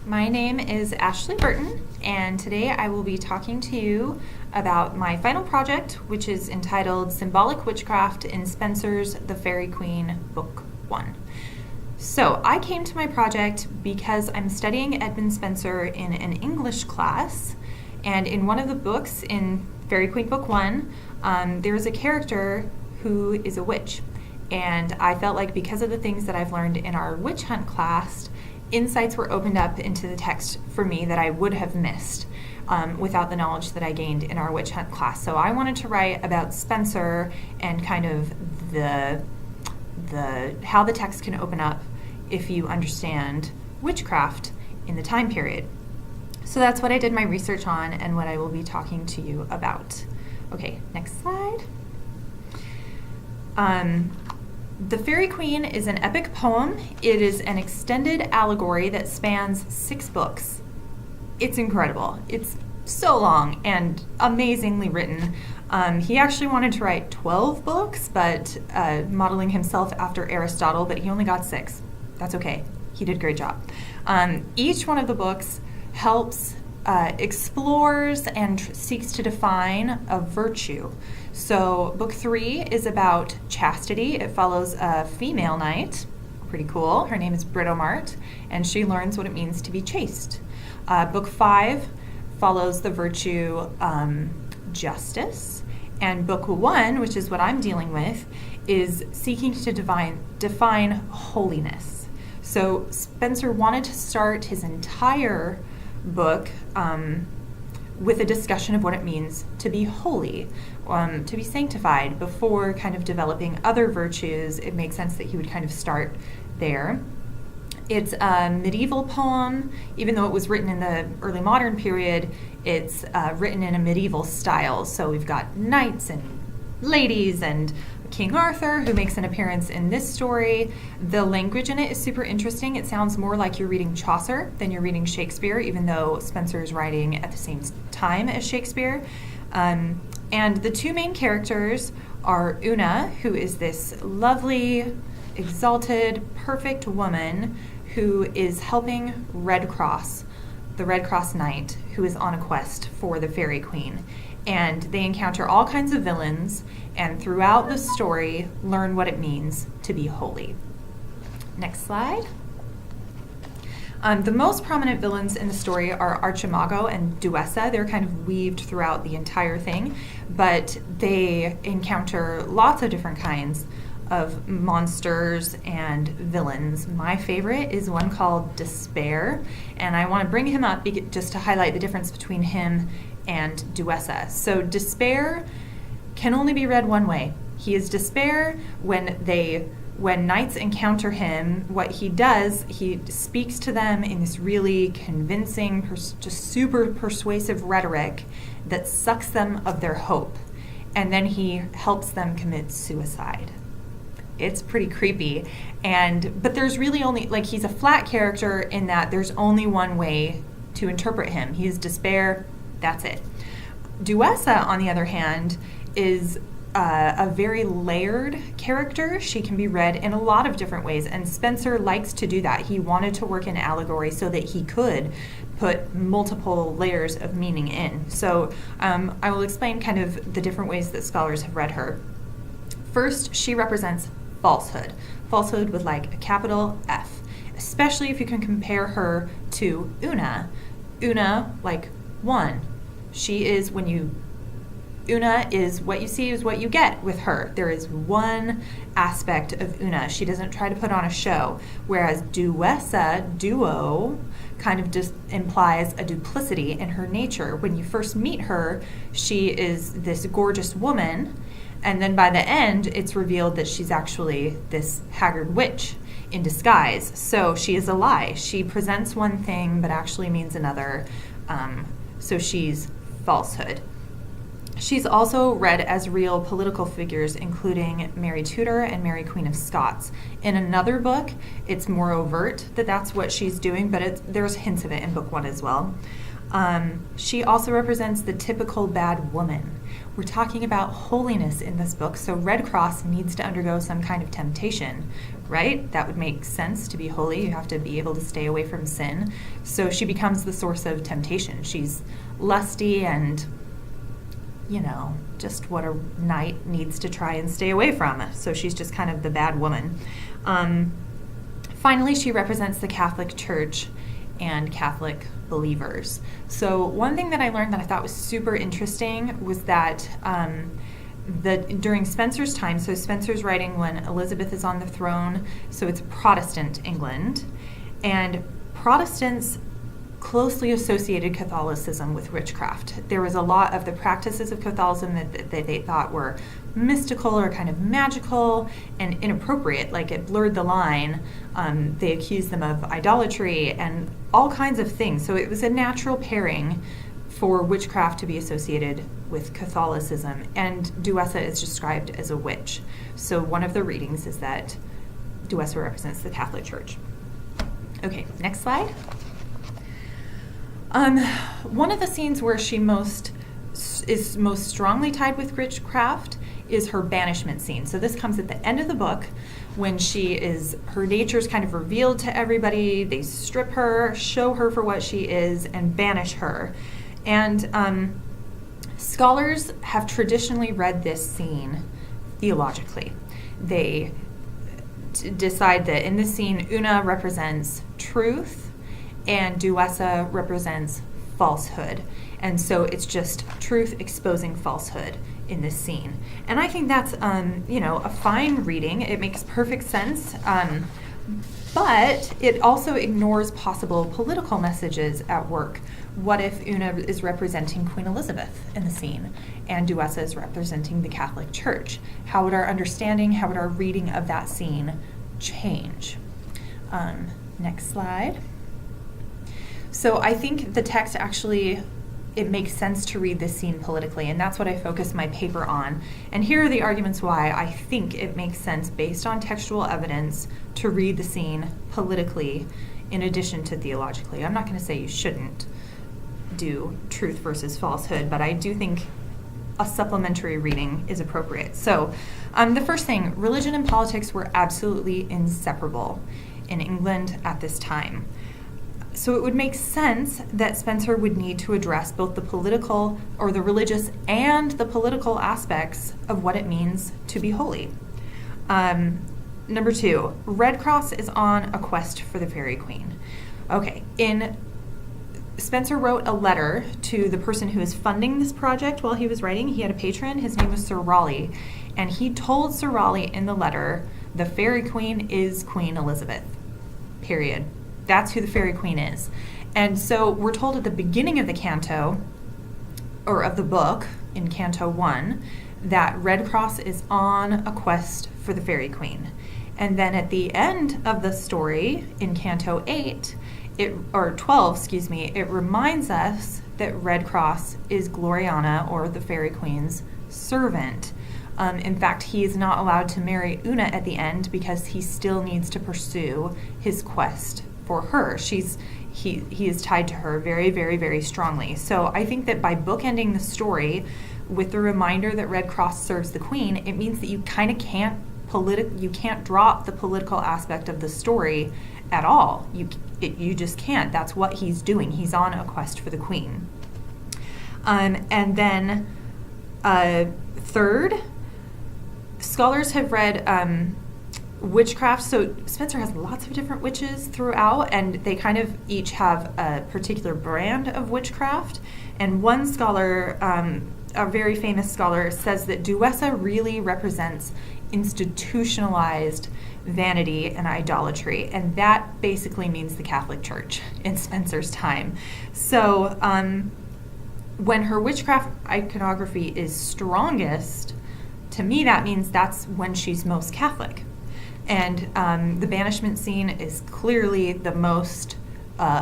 My name is Ashley Burton, and today I will be talking to you about my final project, which is entitled Symbolic Witchcraft in Spenser's The Faerie Queene, Book 1. So, I came to my project because I'm studying Edmund Spenser in an English class, and in one of the books in Faerie Queene, Book 1, there's a character who is a witch. And I felt like because of the things that I've learned in our witch hunt class, insights were opened up into the text for me that I would have missed without the knowledge that I gained in our witch hunt class. So I wanted to write about Spenser and kind of the how the text can open up if you understand witchcraft in the time period. So that's what I did my research on and what I will be talking to you about. Okay, next slide. The Faerie Queene is an epic poem. It is an extended allegory that spans 6 books. It's incredible. It's so long and amazingly written. He actually wanted to write 12 books, but modeling himself after Aristotle, but he only got 6. That's okay. He did a great job. Each one of the books helps, explores, and seeks to define a virtue. So book 3 is about chastity. It follows a female knight. Pretty cool. Her name is Britomart, and she learns what it means to be chaste. Book 5 follows the virtue justice. And book 1, which is what I'm dealing with, is seeking to define holiness. So Spenser wanted to start his entire book with a discussion of what it means to be holy, to be sanctified, before kind of developing other virtues. It makes sense that he would kind of start there. It's a medieval poem. Even though it was written in the early modern period, it's written in a medieval style. So we've got knights and ladies and King Arthur, who makes an appearance in this story. The language in it is super interesting. It sounds more like you're reading Chaucer than you're reading Shakespeare, even though Spenser is writing at the same time as Shakespeare. And the 2 main characters are Una, who is this lovely, exalted, perfect woman who is helping Red Cross, the Red Cross Knight, who is on a quest for the Faerie Queene. And they encounter all kinds of villains, and throughout the story, learn what it means to be holy. Next slide. The most prominent villains in the story are Archimago and Duessa. They're kind of weaved throughout the entire thing, but they encounter lots of different kinds of monsters and villains. My favorite is one called Despair, and I want to bring him up just to highlight the difference between him and Duessa. So Despair can only be read one way. He is Despair when knights encounter him. What he does, he speaks to them in this really convincing, just super persuasive rhetoric that sucks them of their hope, and then he helps them commit suicide. It's pretty creepy, but there's really only, like, he's a flat character in that there's only one way to interpret him. He is Despair. That's it. Duessa, on the other hand, is a very layered character. She can be read in a lot of different ways, and Spenser likes to do that. He wanted to work in allegory so that he could put multiple layers of meaning in. So I will explain kind of the different ways that scholars have read her. First, she represents falsehood. Falsehood with like a capital F, especially if you can compare her to Una. Una, like 1. She is Una is what you see is what you get with her. There is one aspect of Una. She doesn't try to put on a show. Whereas Duessa, duo, kind of just implies a duplicity in her nature. When you first meet her, she is this gorgeous woman, and then by the end, it's revealed that she's actually this haggard witch in disguise. So she is a lie. She presents one thing, but actually means another. So she's falsehood. She's also read as real political figures, including Mary Tudor and Mary Queen of Scots. In another book, it's more overt that that's what she's doing, but there's hints of it in book 1 as well. She also represents the typical bad woman. We're talking about holiness in this book, so Red Cross needs to undergo some kind of temptation. right? That would make sense. To be holy, you have to be able to stay away from sin. So she becomes the source of temptation. She's lusty and, just what a knight needs to try and stay away from. So she's just kind of the bad woman. Finally, she represents the Catholic Church and Catholic believers. So one thing that I learned that I thought was super interesting was that during Spencer's time, so Spencer's writing when Elizabeth is on the throne, so it's Protestant England, and Protestants closely associated Catholicism with witchcraft. There was a lot of the practices of Catholicism that they thought were mystical or kind of magical and inappropriate, like it blurred the line. They accused them of idolatry and all kinds of things. So it was a natural pairing for witchcraft to be associated with Catholicism, and Duessa is described as a witch. So one of the readings is that Duessa represents the Catholic Church. Okay, next slide. One of the scenes where she is most strongly tied with witchcraft is her banishment scene. So this comes at the end of the book when her nature's kind of revealed to everybody. They strip her, show her for what she is, and banish her. And scholars have traditionally read this scene theologically. They decide that in this scene, Una represents truth and Duessa represents falsehood. And so it's just truth exposing falsehood in this scene. And I think that's, a fine reading. It makes perfect sense. But it also ignores possible political messages at work. What if Una is representing Queen Elizabeth in the scene and Duessa is representing the Catholic Church? How would our reading of that scene change? Next slide. So I think the text actually, it makes sense to read this scene politically, and that's what I focus my paper on. And here are the arguments why I think it makes sense, based on textual evidence, to read the scene politically in addition to theologically. I'm not going to say you shouldn't do truth versus falsehood, but I do think a supplementary reading is appropriate. So the first thing, religion and politics were absolutely inseparable in England at this time. So it would make sense that Spencer would need to address both the political or the religious and the political aspects of what it means to be holy. Number 2, Red Cross is on a quest for the Fairy Queen. Okay, Spencer wrote a letter to the person who was funding this project while he was writing. He had a patron, his name was Sir Raleigh, and he told Sir Raleigh in the letter, the Fairy Queen is Queen Elizabeth, period. That's who the Fairy Queen is. And so we're told at the beginning of the canto, or of the book, in Canto 1, that Red Cross is on a quest for the Fairy Queen. And then at the end of the story, in Canto 12, it reminds us that Red Cross is Gloriana, or the Fairy Queen's servant. In fact, he is not allowed to marry Una at the end because he still needs to pursue his quest for her. He is tied to her very, very, very strongly. So I think that by bookending the story with the reminder that Red Cross serves the Queen, it means that you kind of can't drop the political aspect of the story at all. You just can't. That's what he's doing. He's on a quest for the Queen. And then third, scholars have read witchcraft. So Spencer has lots of different witches throughout, and they kind of each have a particular brand of witchcraft. And one scholar, a very famous scholar, says that Duessa really represents institutionalized vanity and idolatry, and that basically means the Catholic Church in Spencer's time. So when her witchcraft iconography is strongest, to me that means that's when she's most Catholic. And the banishment scene is clearly the most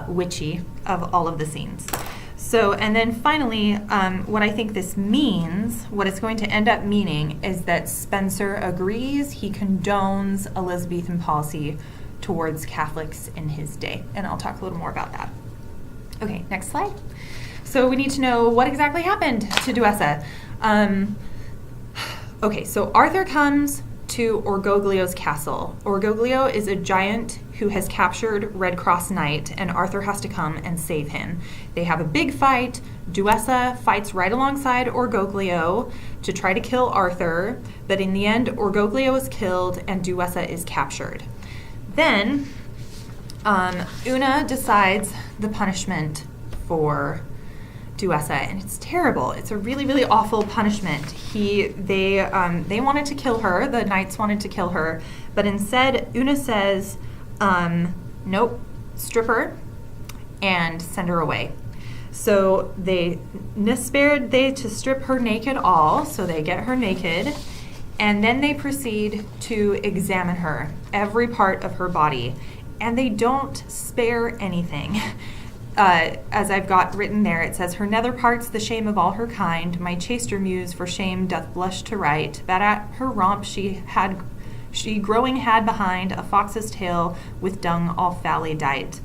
witchy of all of the scenes. So, and then finally, what I think this means, what it's going to end up meaning, is that Spencer agrees, he condones Elizabethan policy towards Catholics in his day. And I'll talk a little more about that. Okay, next slide. So we need to know what exactly happened to Duessa. Okay, so Arthur comes to Orgoglio's castle. Orgoglio is a giant who has captured Red Cross Knight, and Arthur has to come and save him. They have a big fight. Duessa fights right alongside Orgoglio to try to kill Arthur, but in the end, Orgoglio is killed and Duessa is captured. Then, Una decides the punishment for Duessa, and it's terrible. It's a really, really awful punishment. They wanted to kill her. The knights wanted to kill her, but instead, Una says, "Nope, strip her and send her away." So they spared they to strip her naked all. So they get her naked, and then they proceed to examine her, every part of her body, and they don't spare anything. As I've got written there, it says, "Her nether parts the shame of all her kind, my chaster muse for shame doth blush to write, that at her romp she growing had behind a fox's tail with dung all foully dight."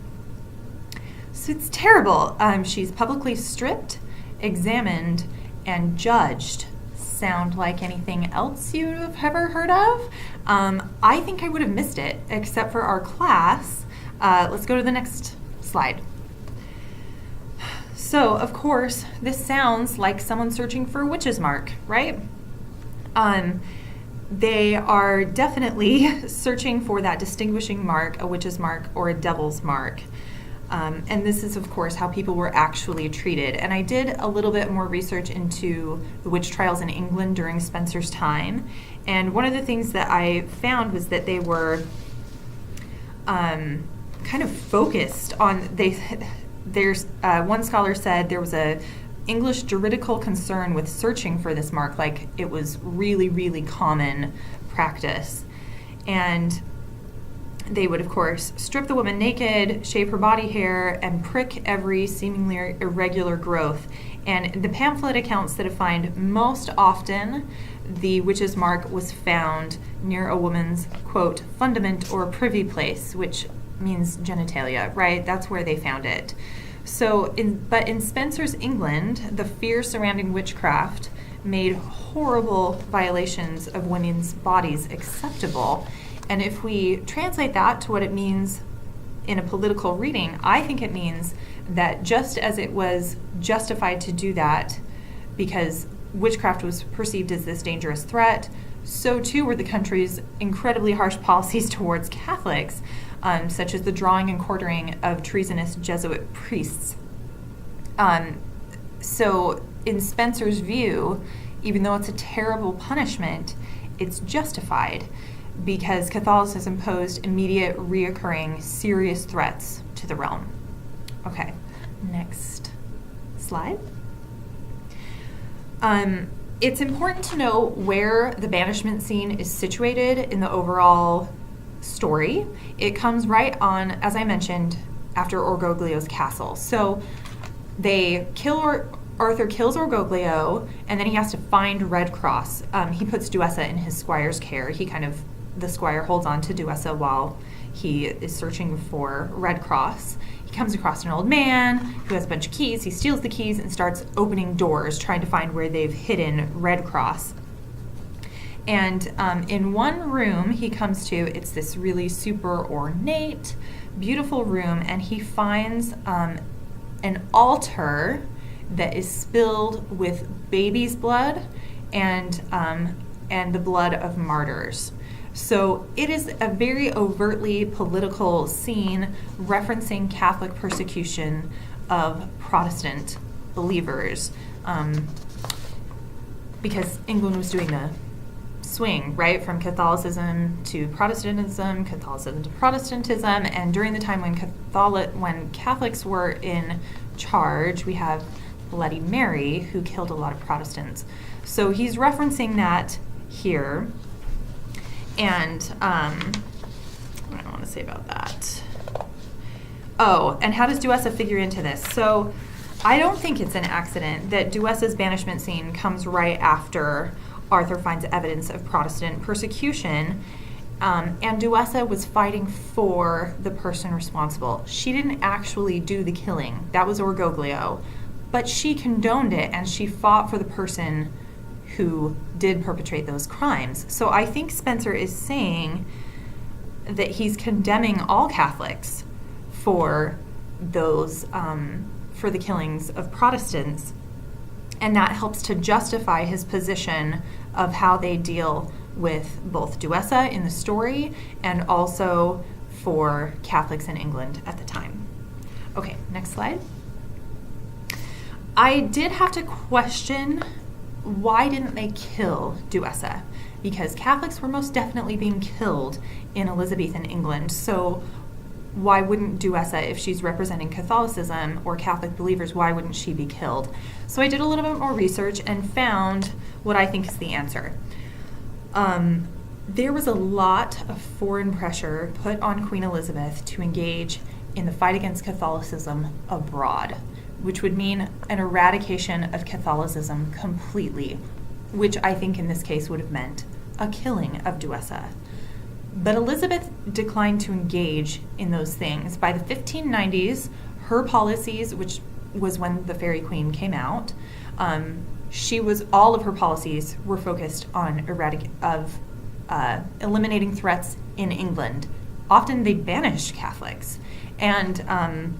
So it's terrible. She's publicly stripped, examined, and judged. Sound like anything else you have ever heard of? I think I would have missed it, except for our class. Let's go to the next slide. So, of course, this sounds like someone searching for a witch's mark, right? They are definitely searching for that distinguishing mark, a witch's mark or a devil's mark. And this is, of course, how people were actually treated. And I did a little bit more research into the witch trials in England during Spencer's time. And one of the things that I found was that they were kind of focused on, one scholar said there was a English juridical concern with searching for this mark, like it was really, really common practice. And they would, of course, strip the woman naked, shave her body hair, and prick every seemingly irregular growth. And the pamphlet accounts that I find most often, the witch's mark was found near a woman's, quote, fundament or privy place, which means genitalia, right? That's where they found it. But in Spencer's England, the fear surrounding witchcraft made horrible violations of women's bodies acceptable. And if we translate that to what it means in a political reading, I think it means that just as it was justified to do that because witchcraft was perceived as this dangerous threat, so too were the country's incredibly harsh policies towards Catholics, such as the drawing and quartering of treasonous Jesuit priests. So in Spencer's view, even though it's a terrible punishment, it's justified because Catholicism posed immediate, reoccurring, serious threats to the realm. Okay, next slide. It's important to know where the banishment scene is situated in the overall story. It comes right on, as I mentioned, after Orgoglio's castle. So they Arthur kills Orgoglio, and then he has to find Red Cross. He puts Duessa in his squire's care. The squire holds on to Duessa while he is searching for Red Cross. He comes across an old man who has a bunch of keys. He steals the keys and starts opening doors, trying to find where they've hidden Red Cross. And in one room he comes to, it's this really super ornate, beautiful room, and he finds an altar that is spilled with baby's blood and the blood of martyrs. So it is a very overtly political scene referencing Catholic persecution of Protestant believers, because England was doing the swing, right, from Catholicism to Protestantism, Catholicism to Protestantism, and during the time when Catholics were in charge, we have Bloody Mary, who killed a lot of Protestants. So he's referencing that here. And what do I want to say about that? Oh, and how does Duessa figure into this? So I don't think it's an accident that Duessa's banishment scene comes right after Arthur finds evidence of Protestant persecution, and Duessa was fighting for the person responsible. She didn't actually do the killing. That was Orgoglio. But she condoned it, and she fought for the person who did perpetrate those crimes. So I think Spencer is saying that he's condemning all Catholics for those, for the killings of Protestants, and that helps to justify his position of how they deal with both Duessa in the story and also for Catholics in England at the time. Okay, next slide. I did have to question, why didn't they kill Duessa? Because Catholics were most definitely being killed in Elizabethan England. So why wouldn't Duessa, if she's representing Catholicism or Catholic believers, why wouldn't she be killed? So I did a little bit more research and found what I think is the answer. There was a lot of foreign pressure put on Queen Elizabeth to engage in the fight against Catholicism abroad, which would mean an eradication of Catholicism completely, which I think in this case would have meant a killing of Duessa. But Elizabeth declined to engage in those things. By the 1590s, her policies, which was when the Fairy Queen came out, all of her policies were focused on eliminating threats in England. Often they banished Catholics. And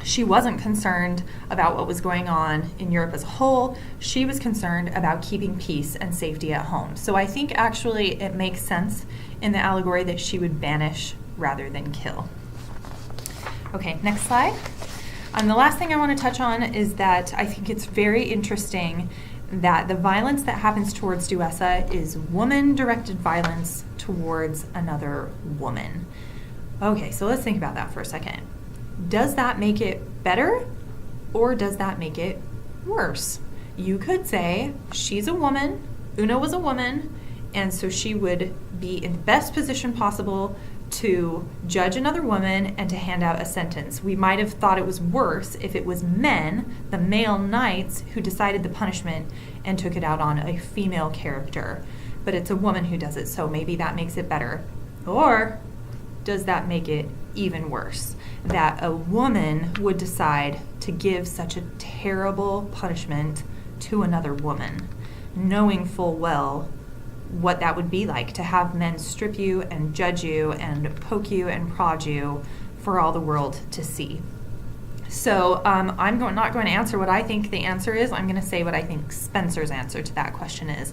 she wasn't concerned about what was going on in Europe as a whole. She was concerned about keeping peace and safety at home. So I think actually it makes sense in the allegory that she would banish rather than kill. Okay, next slide. The last thing I want to touch on is that I think it's very interesting that the violence that happens towards Duessa is woman-directed violence towards another woman. Okay, so let's think about that for a second. Does that make it better, or does that make it worse? You could say she's a woman, Una was a woman, and so she would be in the best position possible to judge another woman and to hand out a sentence. We might have thought it was worse if it was men, the male knights, who decided the punishment and took it out on a female character. But it's a woman who does it, so maybe that makes it better. Or does that make it even worse? That a woman would decide to give such a terrible punishment to another woman, knowing full well what that would be like to have men strip you and judge you and poke you and prod you for all the world to see. So I'm not going to answer what I think the answer is. I'm going to say what I think Spencer's answer to that question is.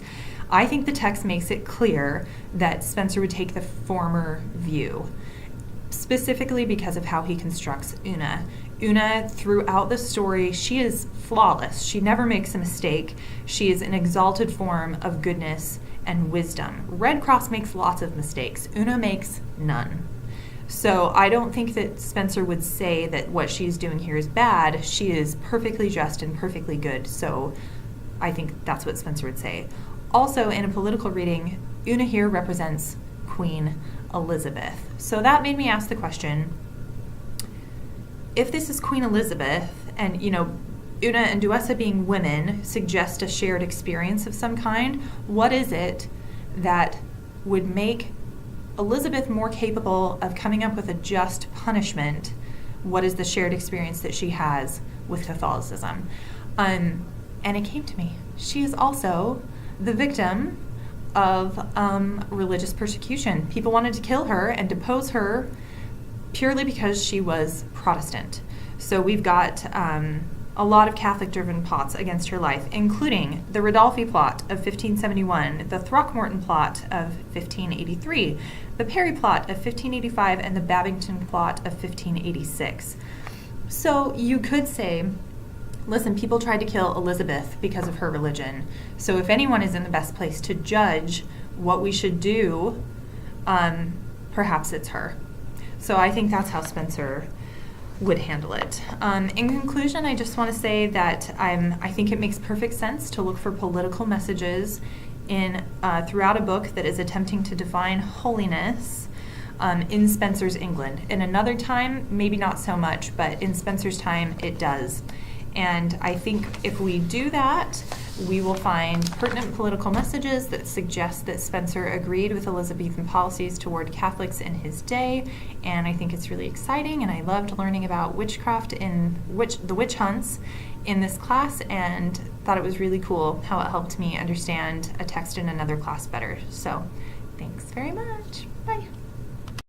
I think the text makes it clear that Spencer would take the former view, specifically because of how he constructs Una. Una, throughout the story, she is flawless. She never makes a mistake. She is an exalted form of goodness and wisdom. Red Cross makes lots of mistakes. Una makes none. So I don't think that Spencer would say that what she's doing here is bad. She is perfectly just and perfectly good. So I think that's what Spencer would say. Also, in a political reading, Una here represents Queen Elizabeth. So that made me ask the question, if this is Queen Elizabeth, and Una and Duessa being women suggest a shared experience of some kind, what is it that would make Elizabeth more capable of coming up with a just punishment? What is the shared experience that she has with Catholicism? And it came to me. She is also the victim of religious persecution. People wanted to kill her and depose her purely because she was Protestant. So we've got a lot of Catholic-driven plots against her life, including the Ridolfi plot of 1571, the Throckmorton plot of 1583, the Parry plot of 1585, and the Babington plot of 1586. So you could say, listen, people tried to kill Elizabeth because of her religion. So if anyone is in the best place to judge what we should do, perhaps it's her. So I think that's how Spencer would handle it. In conclusion, I just want to say that I think it makes perfect sense to look for political messages throughout a book that is attempting to define holiness in Spencer's England. In another time, maybe not so much, but in Spencer's time, it does. And I think if we do that, we will find pertinent political messages that suggest that Spencer agreed with Elizabethan policies toward Catholics in his day. And I think it's really exciting, and I loved learning about witchcraft the witch hunts in this class, and thought it was really cool how it helped me understand a text in another class better. So thanks very much. Bye.